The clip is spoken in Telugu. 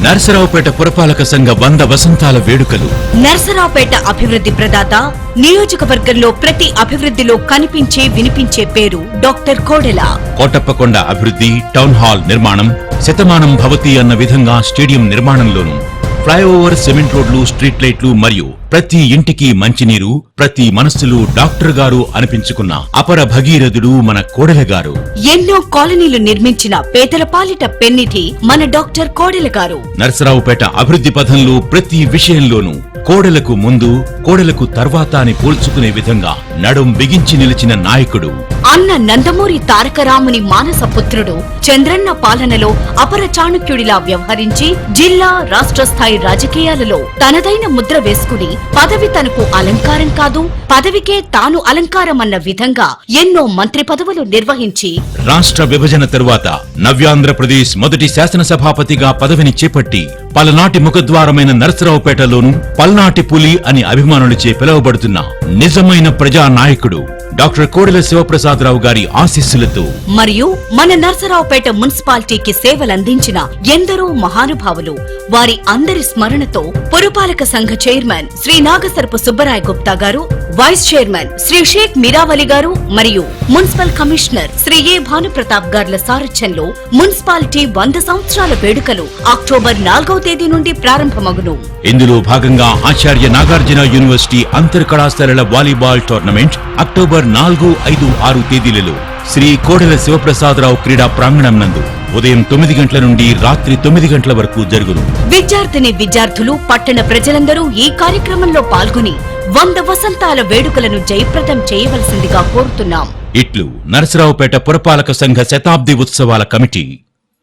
నరసరావుపేట పురపాలక సంఘ 100 వసంతాల వేడుకలు. నరసరావుపేట అభివృద్ధి ప్రదాత, నియోజకవర్గంలో ప్రతి అభివృద్ధిలో కనిపించే వినిపించే పేరు డాక్టర్ కోడెల. కోటప్పకొండ అభివృద్ధి, టౌన్ హాల్ నిర్మాణం, శతమానం భవతి అన్న విధంగా స్టేడియం నిర్మాణంలోను ఫ్లైఓవర్, సిమెంట్ రోడ్లు, స్ట్రీట్ లైట్లు మరియు ప్రతి ఇంటికి మంచినీరు, ప్రతి మనస్సులు డాక్టర్ గారు అనిపించుకున్న అపర భగీరథుడు మన కోడెల గారు. ఎన్నో కాలనీలు నిర్మించిన పేదల పాలిట పెన్నిధి మన డాక్టర్ కోడెల గారు. నరసరావుపేట అభివృద్ధి పథంలో ప్రతి విషయంలోనూ కోడెలకు ముందు, కోడెలకు తర్వాత అని పోల్చుకునే విధంగా నడుం బిగించి నిలిచిన నాయకుడు. అన్న నందమూరి తారకరాముని మానస పుత్రుడు. చంద్రన్న పాలనలో అపర చాణుక్యుడిలా వ్యవహరించి జిల్లా, రాష్ట్ర స్థాయి రాజకీయాలలో తనదైన ముద్ర వేసుకుని పదవి తనకు అలంకారం కాదు, పదవికే తాను అలంకారమన్న విధంగా ఎన్నో మంత్రి పదవులు నిర్వహించి రాష్ట్ర విభజన తరువాత నవ్యాంధ్రప్రదేశ్ మొదటి శాసనసభాపతిగా పదవిని చేపట్టి పలనాటి ముఖద్వారమైన నరసరావుపేటలోను పల్నాటి పులి అని అభిమానులచే పిలువబడుతున్న నిజమైన ప్రజానాయకుడు డాక్టర్ కోడెల శివప్రసాదరావు గారి ఆశీస్సులతో మరియు మన నరసరావుపేట మున్సిపాలిటీకి సేవలందించిన ఎందరో మహానుభావులు, వారి అందరి స్మరణతో పురపాలక సంఘ చైర్మన్ శ్రీ నాగసరపు సుబ్బరాయ గుప్తా గారు, వైస్ చైర్మన్ శ్రీ షేక్ మీరావలి గారు మరియు మున్సిపల్ కమిషనర్ శ్రీ ఏ భానుప్రతాప్ గార్ల సారథ్యంలో మున్సిపాలిటీ 100 సంవత్సరాల వేడుకలు అక్టోబర్ 4వ తేదీ నుండి ప్రారంభమగును. ఇందులో భాగంగా ఆచార్య నాగార్జున యూనివర్సిటీ అంతర్ కళాశాలల వాలీబాల్ టోర్నమెంట్ అక్టోబర్ 4, 5, 6 తేదీలలో శ్రీ కోడెల శివప్రసాదరావు క్రీడా ప్రాంగణం నందు ఉదయం 9 గంటల నుండి రాత్రి 9 గంటల వరకు జరుగును. విద్యార్థులు, పట్టణ ప్రజలందరూ ఈ కార్యక్రమంలో పాల్గొని 100 వసంతాల వేడుకలను జయప్రదం చేయవలసిందిగా కోరుతున్నాం. ఇట్లు నరసరావుపేట పురపాలక సంఘ శతాబ్ది ఉత్సవాల కమిటీ.